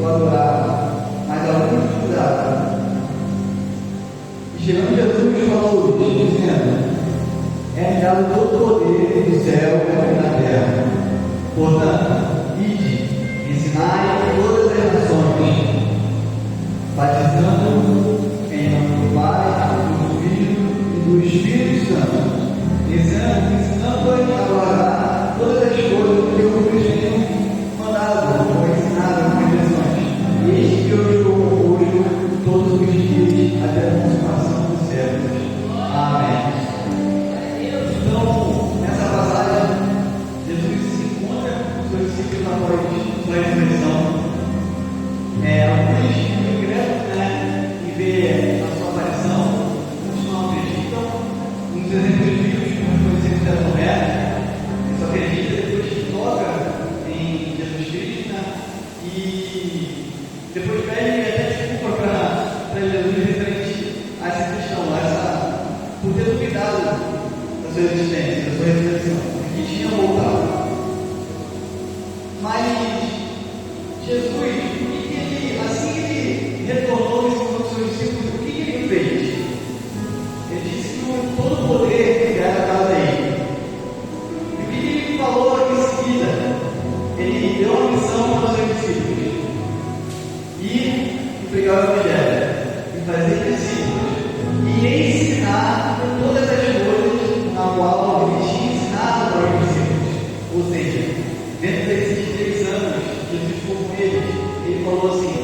o adoravam, mas alguns duvidavam. E chegando Jesus falou-lhes, dizendo: é-me dado todo o poder do céu e da terra. Portanto, ide, ensinai todas as nações, batizando em nome do Pai, do Filho e do Espírito Santo, ensinando-as a guardar todas as coisas que eu vos tenho mandado ou ensinado com lições. E eis que eu estou convosco todos os dias até a consumação dos séculos. Amém. Então, nessa passagem, Jesus se encontra com os seus discípulos após sua ressurreição. Alguns incrédulos, em ver a sua aparição, muitos não acreditam. Um dos exemplos vivos, como foi sempre da Tomé, ele só acredita depois que toca em Jesus Cristo, e depois pede até desculpa para Jesus referente a essa questão, por ter duvidado da sua existência, da sua ressurreição, que tinha voltado. Mas Jesus, assim que ele retornou e ensinou os seus discípulos, o que ele fez? Ele disse que todo o poder era dado a ele. E o que ele falou em seguida? Ele deu uma missão para os seus discípulos: ir e pregar o Evangelho, e fazer discípulos, e ensinar todas as coisas na qual ele tinha ensinado para os discípulos. Ou seja, dentro desses 3 anos que Jesus ficou com eles, ele falou assim: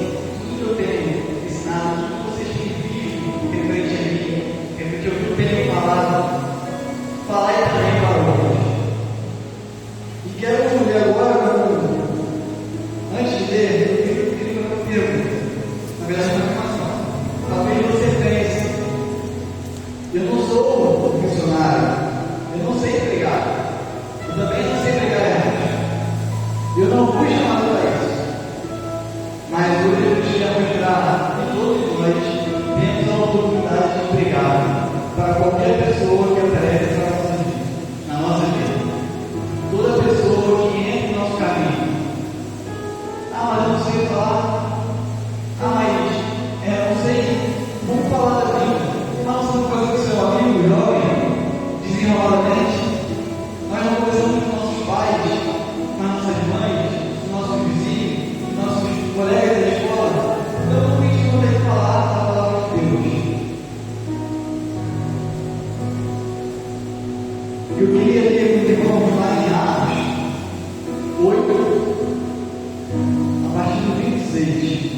tudo que eu tenho ensinado, tudo que vocês têm visto referente a mim, referente ao que eu tenho falado, falai também para outros. E quero ler agora, antes de ler, eu queria uma pergunta, na verdade uma afirmação. Talvez você pense: eu não sou missionário, eu não sei pregar, eu também não sei pregar, eu não fui chamado para isso. Mas hoje eu queria mostrar que todos nós temos a oportunidade de pregar para qualquer pessoa que aparece na nossa vida. Toda pessoa que entra no nosso caminho. Mas eu não sei falar. Mas eu não sei. Vamos falar da Bíblia. Mas você não faz com seu amigo jovem, desenroladamente. Nós não conversamos com nossos pais, com as nossas mães, com nossos vizinhos, com nossos colegas da escola. Eu não me escutei falar a palavra de Deus. Eu queria ler com os irmãos lá em Atos 8, a partir do 26.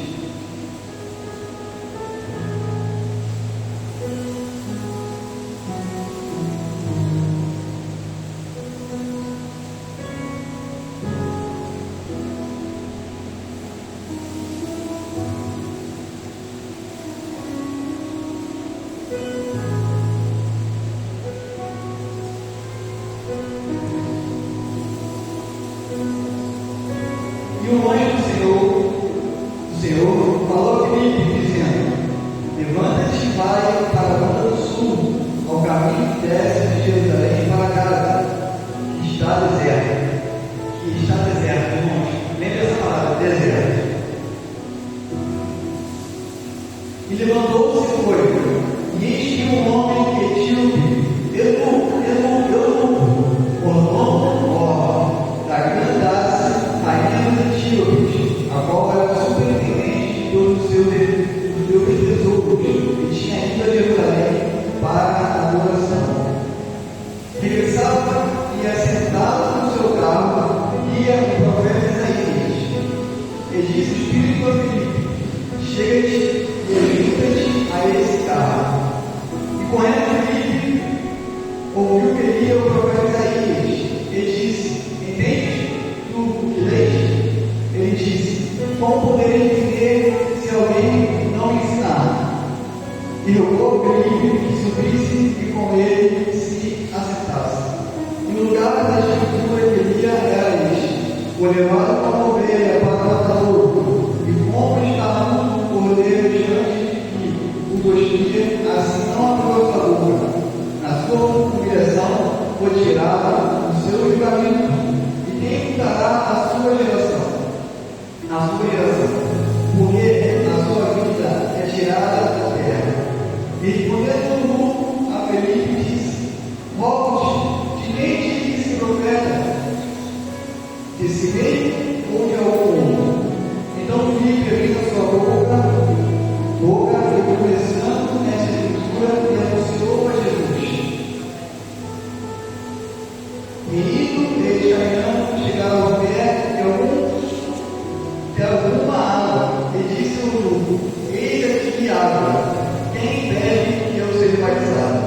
E o anjo do Senhor falou a Filipe, dizendo: levanta-te e vai para a banda do sul, ao caminho que desce de Jerusalém para Gaza, que está deserto, irmãos. Lembre essa palavra, deserto. E levantou-se e foi, e eis que um homem etíope, eunuco, por nome da Candace, rainha dos etíopes, a qual era superintendente de todos os seus tesouros, e tinha ido a Jerusalém para a adoração. Regressava e assentado no seu carro, ia o profeta Isaías. E disse o Espírito a Filipe: chega-te e junta-te a esse carro. E correndo Filipe, ouviu que lia o profeta Isaías, e disse: entendes tu o que lês? Ele disse: como poderei entender se alguém não me ensinar? E rogou Filipe que subisse e com ele se assentasse. E no lugar da escritura que lia era este: foi levado como ovelha para o matadouro, e como estava um cordeiro diante de ti, o gostia, assim não abriu sua boca. Na sua humilhação foi tirado o seu julgamento, e quem dará a sua geração? A sua geração. desse rei ou de algum outro? Então Filipe abriu a sua boca e começando nessa escritura e anunciou a Jesus. Menino, eles caminhando, chegaram ao pé de alguma água e disse ao grupo: eis aqui água, quem bebe eu seja batizado.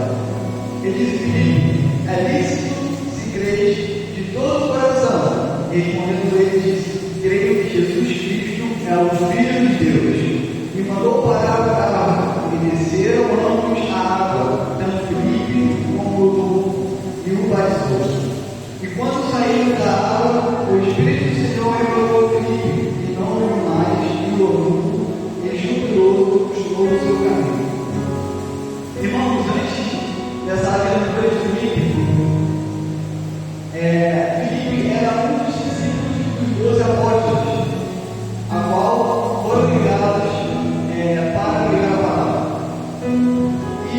Ele disse: Filipe, é lícito se creres de todo o coração. Respondendo ele, disse: creio que Jesus Cristo é o Filho de Deus. E mandou parar o carro e desceram ambos a água, tanto Filipe como o batizou. E quando saíram da água, o Espírito do Senhor revelou Filipe, e não viu mais, e o orgulho, e jubiloso continuou o seu caminho. Irmãos, antes dessa aventura de Filipe, Filipe era um dos discípulos dos 12 apóstolos, a qual foram ligados para pregar a palavra. E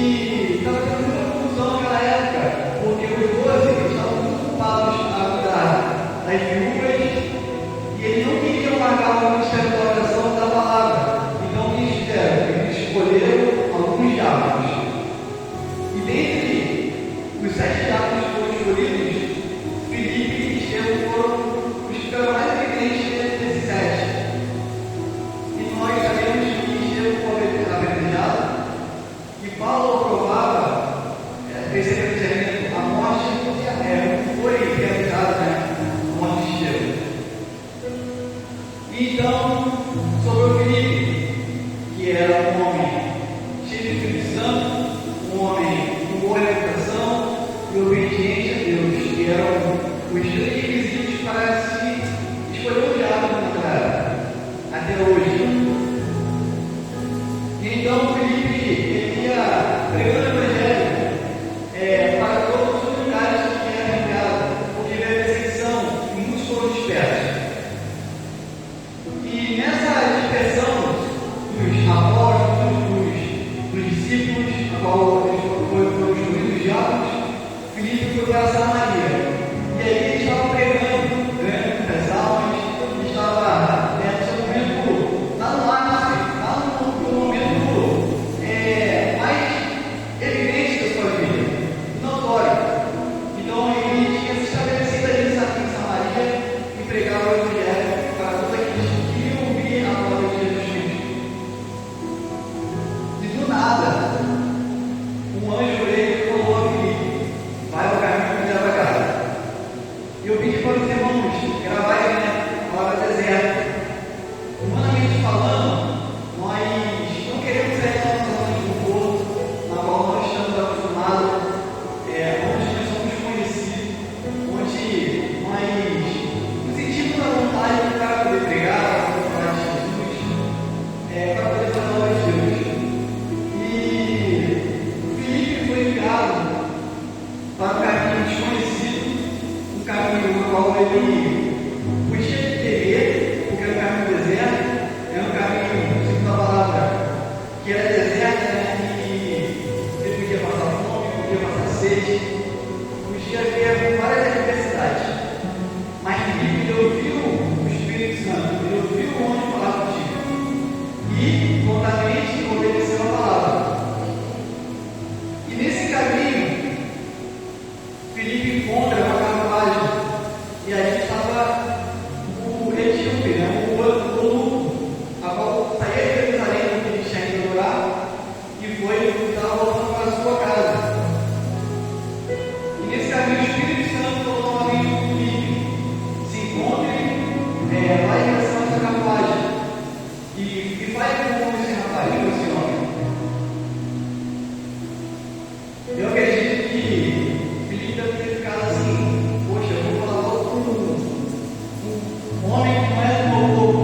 estava tendo muita confusão naquela época, porque os 12 estavam muito ocupados a cuidar das viúvas e eles não queriam largar o ministério da oração da palavra. Então, o que eles fizeram? Eles escolheram alguns diáconos. E dentre os 7 diáconos que foram escolhidos, Filipe e Estevão foram os que ficaram mais evidentes desses 7. E nós sabemos que Estevão foi apedrejado, e Paulo aprovava esse apedrejamento, a morte foi realizada, a morte de Estevão. Então, sobre o Filipe, que era um homem cheio de Espírito Santo, um homem com boa reputação e obediente a Deus, que eram os 3 requisitos para se escolher o diácono naquela época, até hoje. E então Filipe, ele ia pregando o evangelho para todos os lugares que era enviado, porque havia perseguição e muitos foram dispersos. E nessa dispersão dos apóstolos, dos discípulos, a qual foram escolhidos diáconos, Filipe foi para Samaria. E aí ele estava pregando, ganhando muitas almas, estava sofrendo lá no ápice, lá no momento mais evidente da sua vida, notório. Então ele tinha se estabelecido ali em Samaria e pregava o evangelho para todos aqueles que queriam ouvir a palavra de Jesus Cristo. E do nada, um anjo veio e falou a Filipe: vai ao caminho que leva a casa. E eu pedi para os irmãos gravarem a palavra deserta. Humanamente falando, nós não queremos sair da nossa zona de conforto, na qual nós estamos acostumados, onde nós somos conhecidos, onde nós nos sentimos à vontade para poder pregar, para poder falar de Jesus, para poder falar da obra de Deus. E Filipe foi enviado para um caminho desconhecido, um caminho no qual ele podia temer, porque era um caminho deserto, era um caminho, segundo a palavra, que era deserta, e ele podia passar fome, podia passar sede, podia ter várias adversidades. Mas Filipe, ele ouviu o Espírito Santo, ele ouviu o anjo falar contigo, e prontamente obedeceu a palavra. E nesse caminho, Filipe encontra uma carruagem, e ali estava o etíope, o eunuco, a qual saía de Jerusalém, onde ele tinha ido adorar, e estava voltando para a sua casa. E nesse caminho, o Espírito Santo falou novamente com Filipe: se encontre, vai em direção a essa carruagem, e vai com esse rapaz, com esse homem. Eu acredito que Filipe deve ter ficado assim: poxa, eu vou falar logo com um homem que não é do meu povo,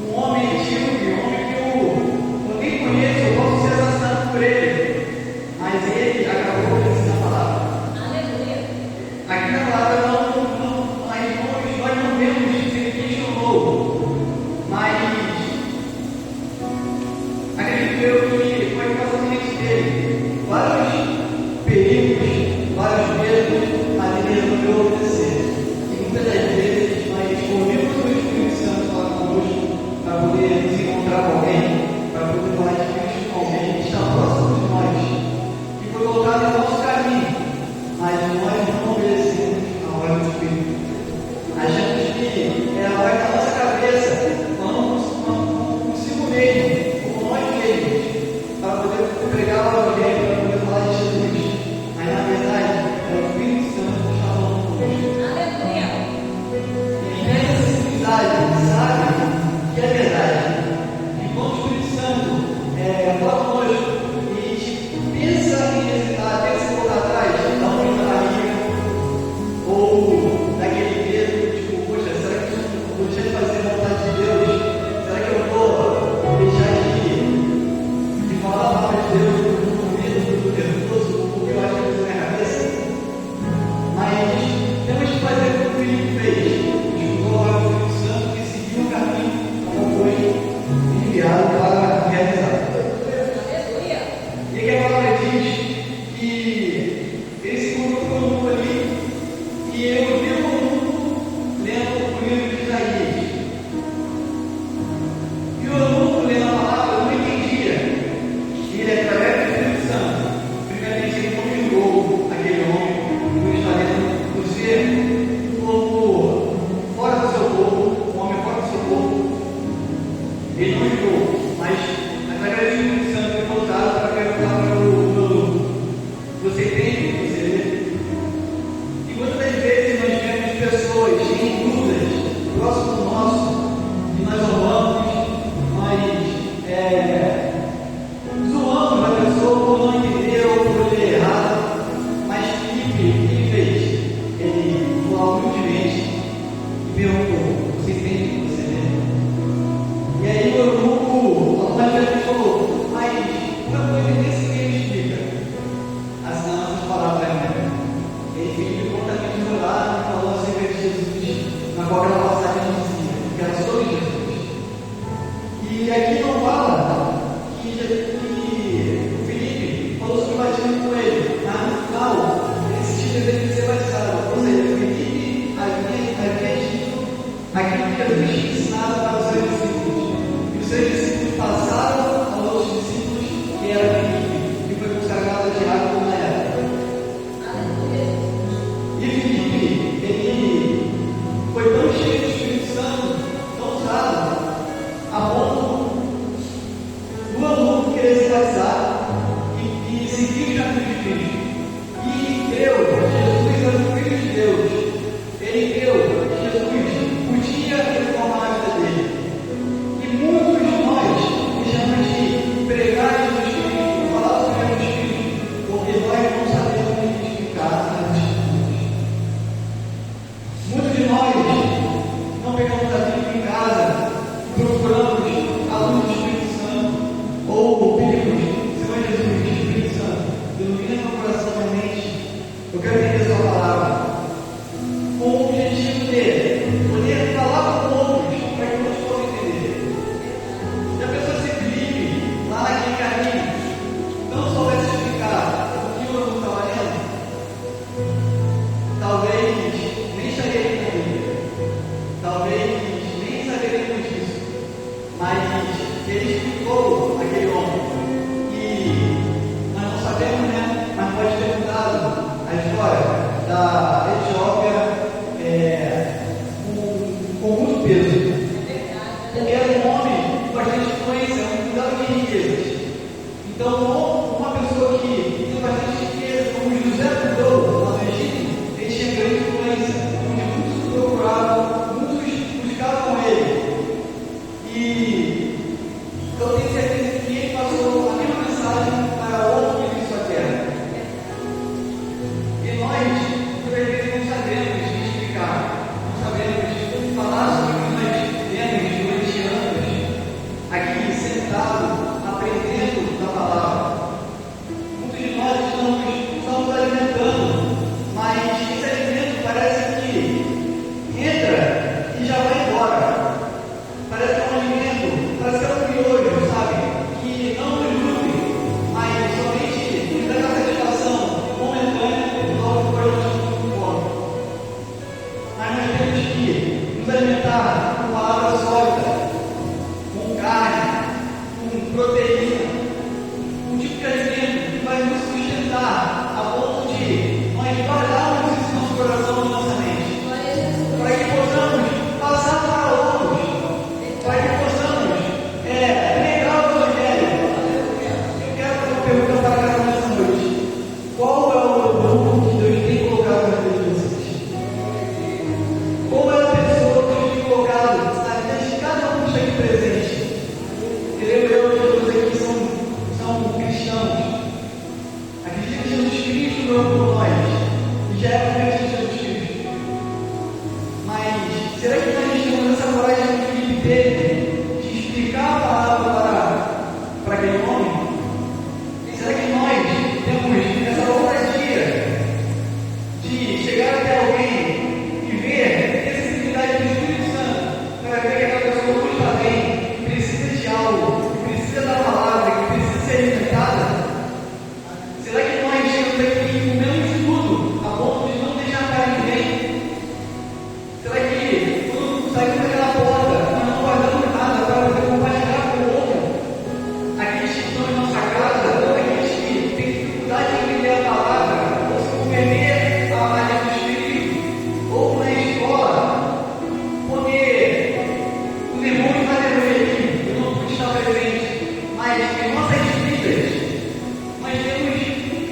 um homem etíope, um homem que eu nem conheço, eu posso ser assassinado por ele. Mas ele acabou de ensinar a palavra. Aleluia. Aqui na palavra nós não vemos se ele questionou, mas que vai na nossa cabeça, falando consigo mesmo, como nós mesmos, para poder pregar para alguém, para poder falar de Jesus. Mas na verdade, é o Espírito Santo que está falando conosco. Aleluia. E nessa simplicidade, sabe que é verdade. E quando o Espírito Santo fala conosco e a gente pensa em recitar, pensa em voltar atrás, dá um grito na barriga, ou daquele medo, tipo, poxa, será que eu vou deixar de fazer a vontade de Deus? Será que eu vou deixar de falar a palavra de Deus com medo, nervoso, porque eu acho que isso é minha cabeça? Mas temos que fazer o que o Felipe fez. Escutou a voz do Espírito Santo e seguiu o caminho como foi enviado para realizar. E aqui a palavra diz que ele se colocou no mundo ali e eu vi o mundo lendo o livro de Isaías. E o mundo lendo a palavra eu não entendia. E ele, através do Espírito Santo, primeiramente ele conjugou aquele homem que está lendo por ser um povo fora do seu povo, um homem fora do seu povo. Ele não julgou, mas através do Espírito Santo ele voltado para perguntar para você entende? Você vê? E muitas vezes nós vemos pessoas em dúvidas, próximo nosso, e nós amamos, nós zoamos a pessoa por não entender ou por ler errado, mas Felipe, o que ele fez? Ele falou humildemente e perguntou: você entende o que você lê? E aí o eunuco, algumas vezes falou: mas uma coisa desse que ele explica. As nossas palavras, né? Ele Felipe prontamente foi lá e falou acerca de Jesus, na qual aquela passagem dizia que era sobre Jesus. E aqui não fala que o Felipe falou sobre o batismo com ele, mas no final ele se teve que ser batizado. Ou seja, Felipe havia dito aquilo que Jesus tinha ensinado para os seus discípulos. E os seus discípulos passaram aos outros discípulos, que era Felipe, que foi consagrado a diácono na época. E Felipe, ele foi tão cheio do Espírito Santo, tão usado, a ponto do aluno querer se batizar e seguir o caminho de Cristo. E creu que Jesus era o Filho de Deus. Ele creu que Jesus podia transformar a vida dele. E muitos de nós deixamos de pregar Jesus Cristo, falar sobre Jesus Cristo, porque nós não sabemos identificar as Escrituras. Muitos de nós não pegamos a Bíblia em casa e procuramos a luz do Espírito Santo, ou pedimos: Senhor Jesus, Espírito Santo, ilumina meu coração e minha mente. Eu quero entender a sua palavra, com o objetivo de poder falar com outros para que todos possam entender. Se a pessoa se Felipe, lá naquele caminho, não soubesse explicar o que eu estava lendo, talvez nem estaria aqui na Bíblia, talvez nem saberíamos disso, mas ele explicou aquele homem, e nós não sabemos, né? Mas pode ter mudado a história da Etiópia com muito peso. Porque era um homem com bastante influência, um cuidado de riquezas. Então, uma pessoa que tem bastante riqueza, como José cuidou lá no Egito, ele tinha grande influência, onde muitos procuravam, muitos buscavam ele. E eu tenho certeza que ele passou a mesma mensagem para outro que vive sua terra. E nós, muitas vezes, não sabemos explicar, não sabemos falar sobre o que nós vivemos durante anos, aqui sentado, aprendendo da palavra. Muitos de nós estamos alimentando, mas esse alimento parece que entra e já vai embora. Parece que é um alimento, parece que é um miojo, sabe? Que não nos nutre, mas somente nos dá essa satisfação momentânea e logo depois nós estamos com fome. Mas nós temos que nos alimentar com palavra sólida, com carne, com proteína, um tipo de alimento que vai nos sustentar a ponto de nós guardarmos isso no nosso coração e na nossa mente, para que possamos falar será que nós temos essa coragem que Filipe teve de explicar a palavra para aquele homem? Será que nós temos essa ousadia de chegar até alguém e ver essa sensibilidade do Espírito Santo para ver que aquela pessoa não está bem, que precisa de algo, que precisa da palavra, que precisa ser alimentada? Será que nós chegamos aqui com o mesmo estudo a ponto de não deixar para ninguém? Será que quando saímos daquela porta, nós não guardamos nada para poder compartilhar com o outro? Aqueles que estão em nossa casa, aqueles que têm dificuldade de entender a palavra, ou se converter à magia do Espírito, ou na escola, porque os irmãos da aqui, eu não pude estar presente, mas em nossas vidas, nós temos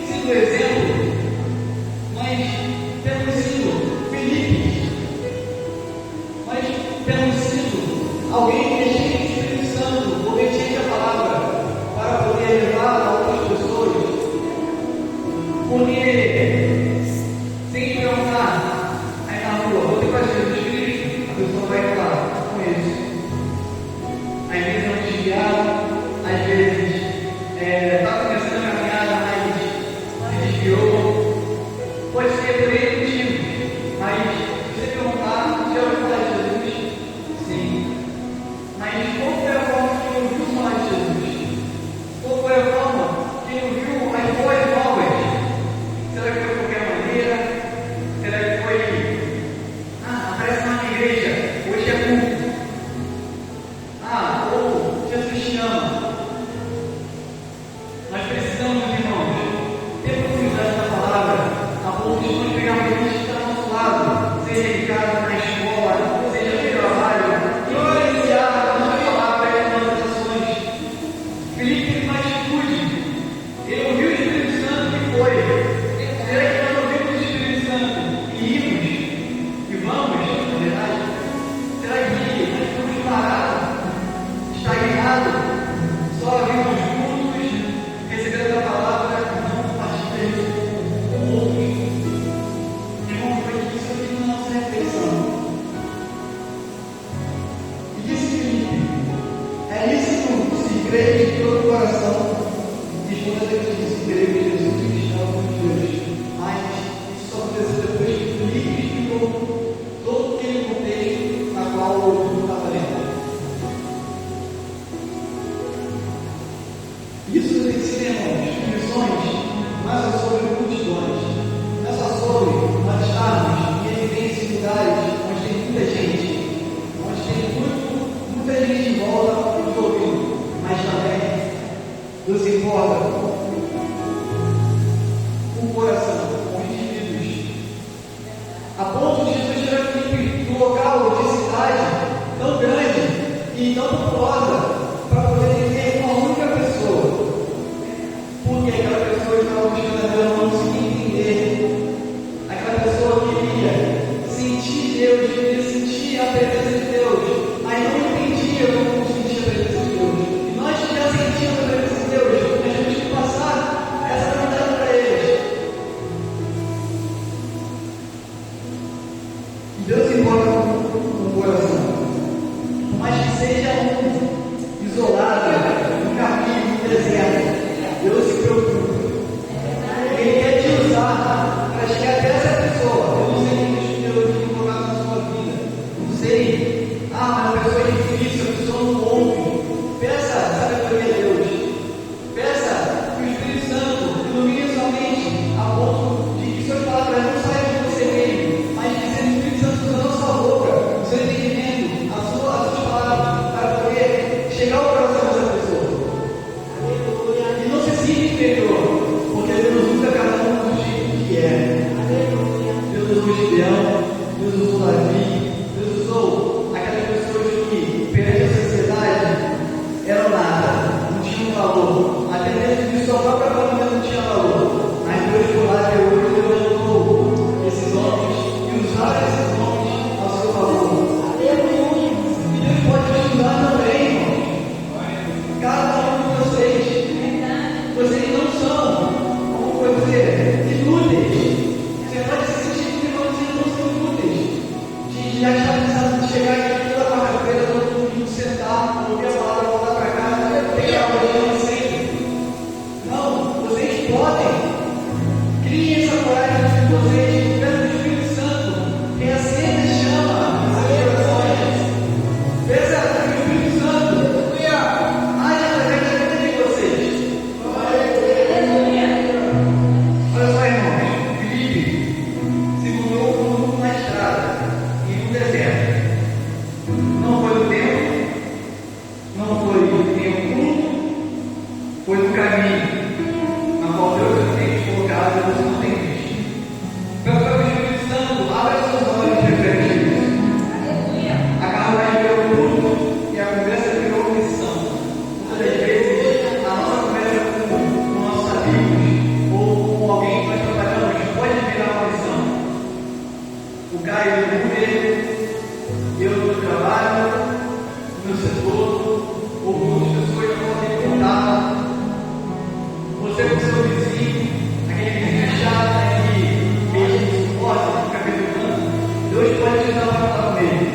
sido exemplo, nós temos sido Felipe, nós temos sido alguém que é cheio do Espírito Santo, obediente à palavra, para poder levar a outras pessoas, porque sem perguntar aí na rua, você vai ser do Espírito, a pessoa vai falar, com isso. Às vezes é um desviado, às vezes está começando a caminhada, mas se desviou. Pode ser por ele motivo, mas se você perguntar, já ouviu falar de Jesus? Sim. Mas qual foi a forma que ele ouviu falar de Jesus? Qual foi a forma que ele ouviu as boas novas? Será que foi de qualquer maneira? Será que foi, aparece lá na igreja, hoje é culto. Ou Jesus te ama. Nós precisamos, irmãos, ter profundidade na palavra, a ponto de nós pegarmos gente que está ao nosso lado, seja em casa, na escola, seja no trabalho, e influenciar a nossa palavra e as nossas ações. Felipe teve uma atitude, ele ouviu o Espírito Santo e foi. Será que nós ouvimos o Espírito Santo e irmos? E vamos, na verdade? Será que nós ficamos parados, estagnados, só vimos juntos, recebendo a palavra, não compartilhando com outros? Irmão, foi isso aqui na nossa reflexão. E disse Felipe, é lícito se crer de todo o coração, respondendo a Deus, se crer que Jesus Cristo é o Deus. Mas isso só aconteceu depois que Felipe explicou todo aquele contexto na qual o outro estava lendo. Isso nos ensina, irmãos, que missões não é só sobre multidões, não é só sobre nós estarmos em evidência em lugares onde tem muita gente, onde tem muita gente em volta nos ouvindo, mas também nos importa o coração, os indivíduos. A ponto de Jesus tirar Filipe num local de cidade tão grande e tão populosa para poder ter uma única pessoa. Porque aquela pessoa estava buscando a Deus, não conseguia entender. Aquela pessoa queria sentir Deus, queria sentir a presença de Deus, mas não entendia como sentir a presença de Deus. E nós que já sentimos a presença de Deus, nós temos que passar essa verdade para eles. E Deus importa com o coração. Por mais que seja isolado, um caminho, um deserto, Deus se preocupa. Ele quer te usar para chegar até essa pessoa. Eu não sei quem Deus tem colocado na sua vida. Não sei. Mas a pessoa é difícil, a pessoa não no setor, ou com outras pessoas que podem contar. Você com seu vizinho, aquele vizinho chato, né, que meio que suporta, que fica perguntando, Deus pode te dar uma palavra nele.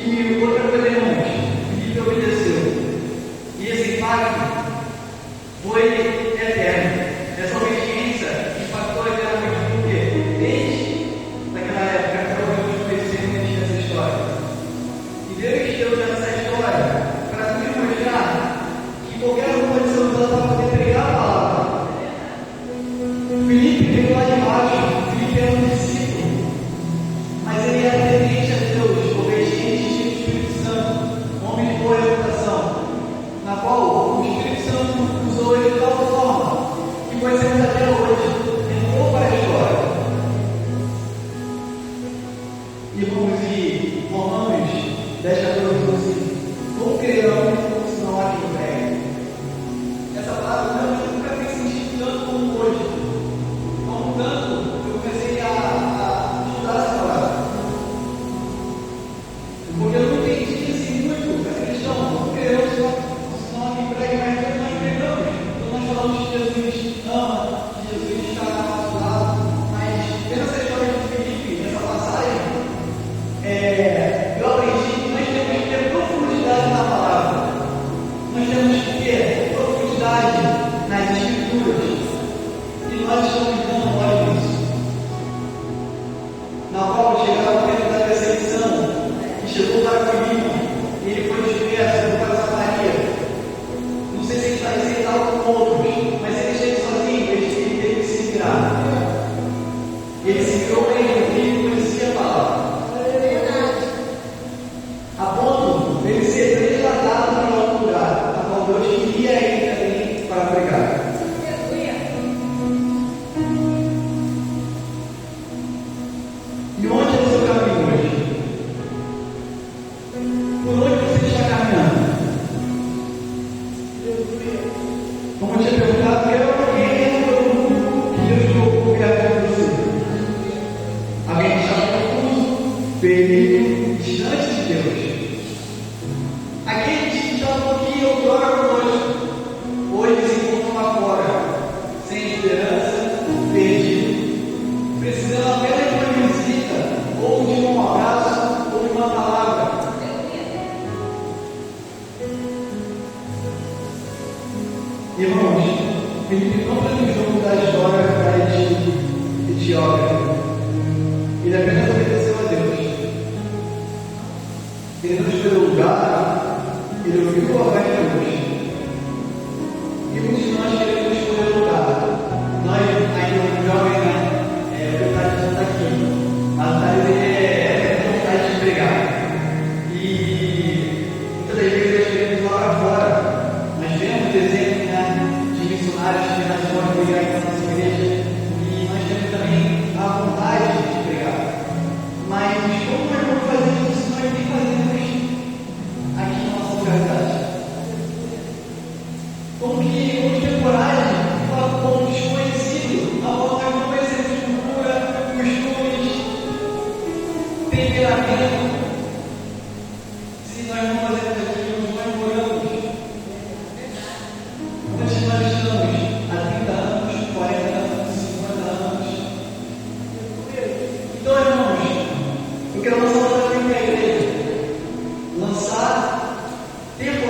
E outra coisa, irmãos, Filipe obedeceu. E esse impacto foi eterno. Essa obediência impactou eternamente, porque desde naquela época, até hoje, eu conheci essa história. E Deus deu essa história para nos mostrar que qualquer condição usada para poder pregar a palavra. Filipe veio lá de baixo, Filipe era um discípulo, mas ele era temente a Deus, obediente. Homem de boa reputação, na qual o Espírito Santo usou ele de tal forma que foi sendo até hoje, entrou para a história. E vamos ir, Romanos 10, 14, assim, não crerão se não há quem pregue. Essa palavra realmente nunca fez sentido tanto como hoje. Como tanto, eu comecei a estudar essa palavra. Porque eu não entendi assim muito essa questão, não crerão se não há quem pregue, mas nós pregamos. Então nós falamos que Jesus ama, que Jesus está ao nosso lado, mas vendo essa história de Filipe, nessa passagem, eu aprendi que nós temos que ter profundidade na palavra. Nós temos que ter profundidade nas escrituras. E nós estamos dando olha nisso. Na qual chegava o tempo da perseguição. Chegou para Filipe e ele foi disperso para Samaria. Não sei se ele estava com outros, mas ele esteve sozinho, ele teve que se virar. Ele se virou bem, porque ele conhecia a palavra. A ponto de ele ser trasladado para outro lugar, a qual Deus queria ele também para pregar. E onde é o seu caminho hoje? Por onde você está caminhando? Como eu tinha perguntado, quem é o que Deus colocou perto de você? Alguém que está confuso, perdido, distante de Deus. Aquele que está um pouquinho outrora conosco, hoje se encontra lá fora, sem esperança, perdido, precisando apenas de uma visita, ou de um abraço, ou de uma palavra. Irmãos, Filipe não fez um jogo da história para Etiópia. Ele apenas obedeceu a Deus. Ele não escolheu o lugar, ele ouviu a voz de Deus. E muitos de nós queremos escolher o lugar. Nós, ainda jovens, né? Vontade de estar aqui. A vontade é vontade de pregar. E muitas das vezes nós queremos lá para fora. Nós vemos exemplos, de missionários que nós vamos pregar aqui na nossa igreja e nós temos também a vontade de pregar. Mas como nós vamos fazer isso se nós nem fazemos aqui na nossa localidade? Como que vamos ter coragem de falar com um desconhecido, a qual nós não conhecemos cultura, costumes, temperamento, se nós não fazemos aquilo onde nós moramos? Nós estamos há 30 anos, 40 anos, 50 anos. Então, irmãos, eu quero lançar uma também para a igreja. Lançar tempo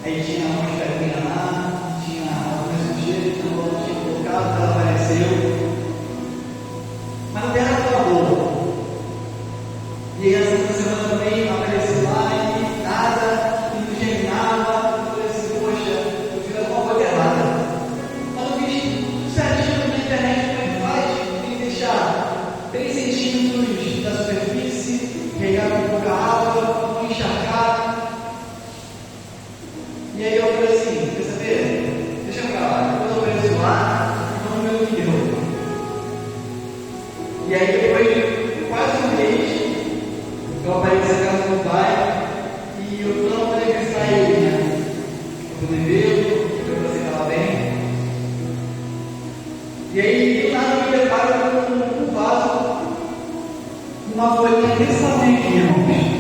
Aí tinha uma escadinha lá, tinha algumas sujeiras, então eu tinha colocado, ela apareceu. Mas a terra estava boa. E aí essa semana também apareceu lá e nada, e não germinava. Eu falei assim, poxa, eu fiz alguma coisa errada. Mas eu fiz tudo certinho na internet, como é que faz? Tem que deixar 3 centímetros da superfície, regar com pouca água, não encharcar. E aí eu falei assim, quer saber? Deixa eu pra lá, depois eu apareço lá e vamos ver o que deu. E aí depois de quase um mês, eu apareci na casa do meu pai e eu não poderia visitar ele, né? Eu pude vê-lo, eu pensei que estava bem. E aí, do nada, eu me deparo com um vaso, uma folhinha desse tamanho aqui, irmãos.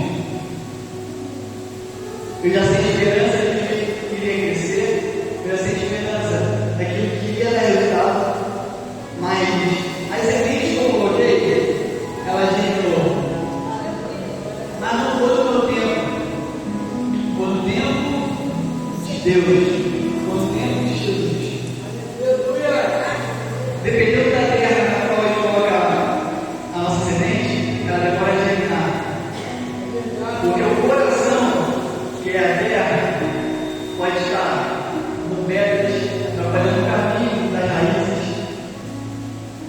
Eu já sei a esperança de que iria crescer, eu já sei a esperança daquilo que iria dar resultado, mas as sementes que eu coloquei, elas germinou. Mas não foi no meu tempo, foi no tempo de Deus, foi no tempo de Jesus. Dependendo da terra na qual a gente coloca a nossa semente, ela demora a germinar. Porque o coração, que é a terra, pode estar no pé, trabalhando o caminho das raízes,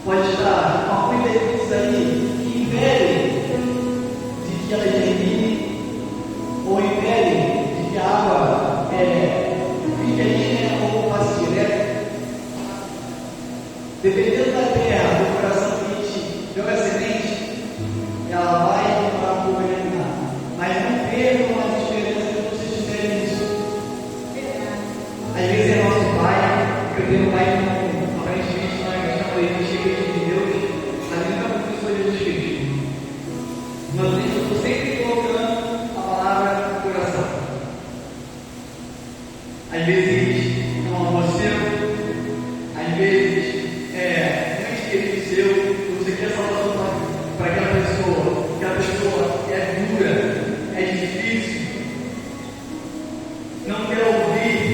pode estar com alguns defeitos aí que impedem de que ela germine, ou impedem de que a água fique ali, né, ou passe direto. Dependendo da terra, do coração que a gente joga a semente, ela vai demorar um pouco a germinar. Mas não percam a diferença que vocês tiverem nisso. Às vezes é nosso pai, porque eu tenho um pai que aparentemente não é questão dele, chega de Deus, mas ele nunca professor de Jesus Cristo. Mas eu estou sempre colocando a palavra no coração. Às vezes é um amor seu, às vezes muito querido seu, você quer salvação para aquela pessoa é dura, é difícil, não quer ouvir,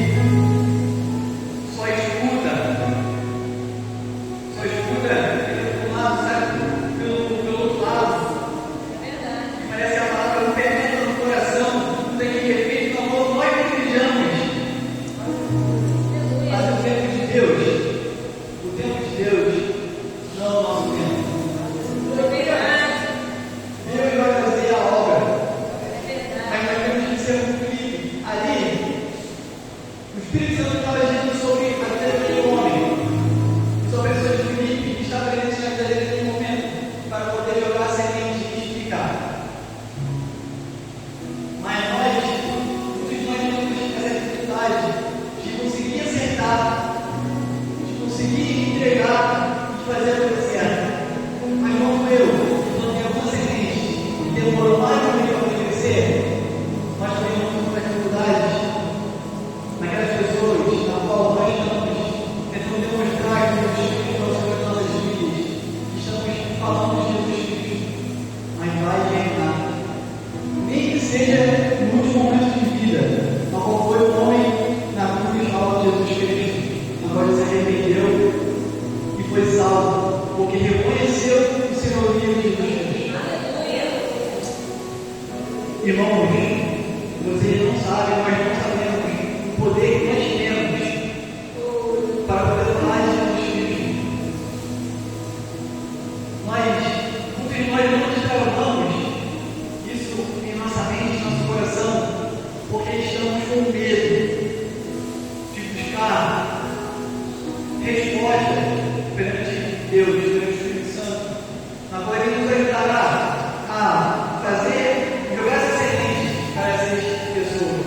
só escuta pelo lado, sabe? Pelo outro lado. É verdade. Parece que a palavra não penetra no coração, não tem que efeito no amor, nós desejamos. Mas o tempo de Deus, não é o nosso tempo. Deus vai fazer a obra. Mas nós temos que ser um Filipe. Ali, o Espírito Santo estava agindo sobre a vida daquele homem, sobre a pessoa de Filipe, que estava presente na vida dele naquele momento, para poder jogar a semente e explicar. Mas muitos de nós temos essa dificuldade de conseguir acertar, de conseguir entregar, de fazer a coisa certa. Mas como eu, que não tenho uma semente, e demorou mais de um dia para crescer, nós também não temos dificuldades naquelas pessoas na qual nós estamos tentando demonstrar que o Espírito é sobre as nossas vidas, que estamos falando de Jesus Cristo, mas vai germinar. Nem que seja no último momento de vida, na qual foi o homem na cruz fala de Jesus Cristo, na qual ele se arrependeu e foi salvo, porque reconheceu o senhorio de Jesus Cristo. Irmãos, vocês não sabem, nós não sabemos o poder que nós temos para poder falar de Jesus Cristo. Muitos de nós não destravamos isso em nossa mente, em nosso coração, porque estamos com medo de buscar respostas perante Deus, perante o Espírito Santo, na qual Ele nos ajudará a jogar essa semente para essas pessoas,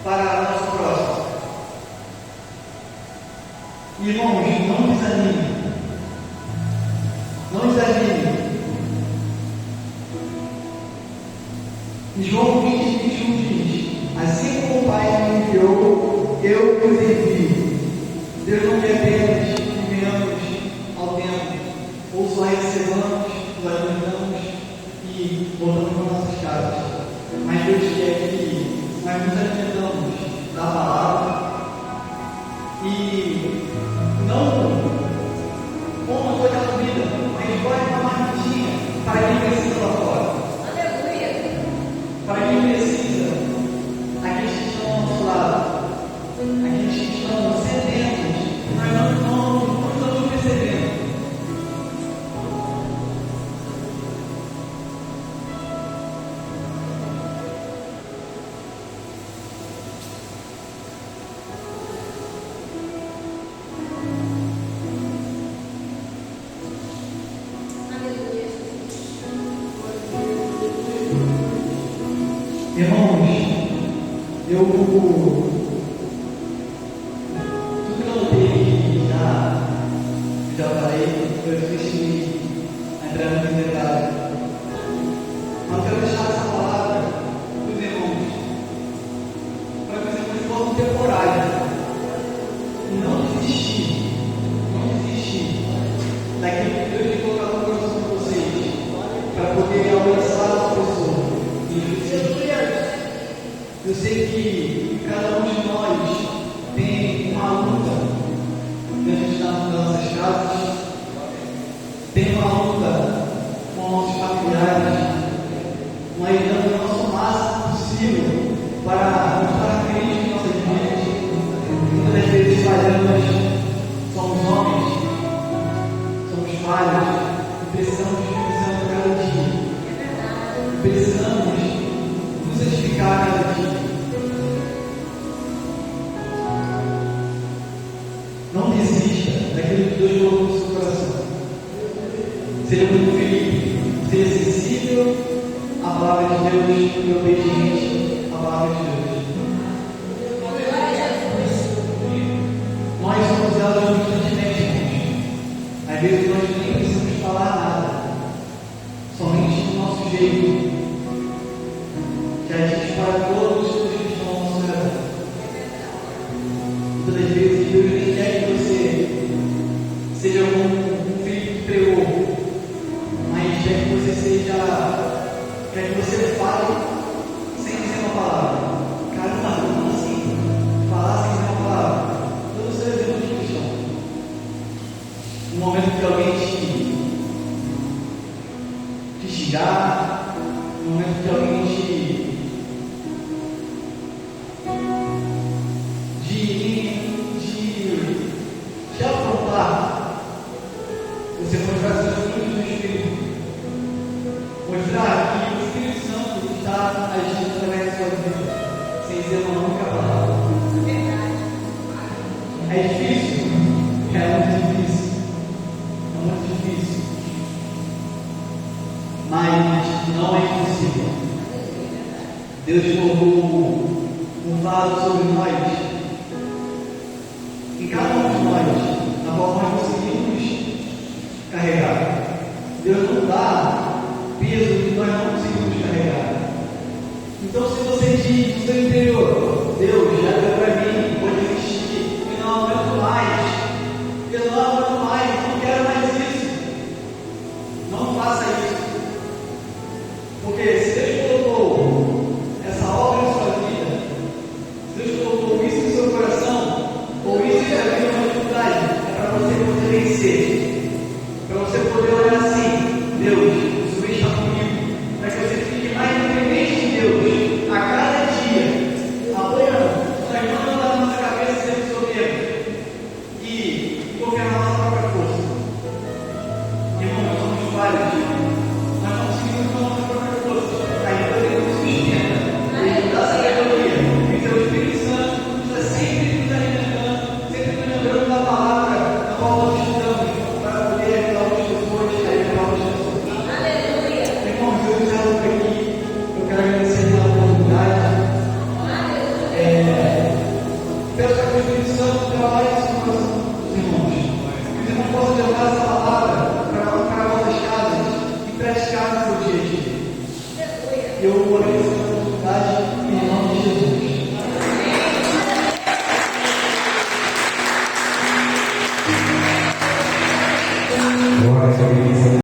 para o nosso próximo. Irmãos, não desanime. Não desanime. Em João 20, 21 diz: assim como o Pai me enviou, eu os envio. Deus não quer apenas que venhamos ao templo, ou só recebamos, nos alimentamos e voltamos para nossas casas. Mas Deus quer que nós nos alimentamos Tudo que eu notei aqui já falei, eu desisti entrando em detalhe. Mas quero deixar essa palavra para os irmãos, para que os irmãos de forma temporária. Não desistir daquilo que Deus tem colocado no coração de vocês, para poder alcançar a pessoa. Eu sei que cada um de nós tem uma luta dentro das nossas casas, tem uma luta com nossos familiares, nós damos o nosso máximo possível para mostrar Cristo em nossas vidas. Muitas das vezes falhamos, somos homens, somos falhos, e precisamos de Santo cada dia. Precisamos nos edificar cada dia. Não desista daquilo que Deus colocou no seu coração. Seja muito feliz, seja sensível à palavra de Deus e obediente à palavra de Deus. Nós somos elas constantemente, irmãos. Às vezes nós nem precisamos falar nada, somente do nosso jeito. Já dispara todos os que estão ao nosso redor. Muitas das vezes Deus nem quer que você seja um filho que pregou, mas quer que você fale sem dizer uma palavra. Caramba, como assim? Falar sem dizer uma palavra. Todos os exemplos de cristão. No momento que alguém te xingar, no momento que alguém te afrontar, você mostrar seus frutos do Espírito, mostrar que o Espírito Santo está agindo através da sua vida, sem dizer uma única palavra. É difícil? É muito difícil, mas não é impossível. Deus colocou um fardo sobre nós, em cada um de nós, na qual nós conseguimos carregar. Deus não dá peso que nós não conseguimos carregar. Então, se você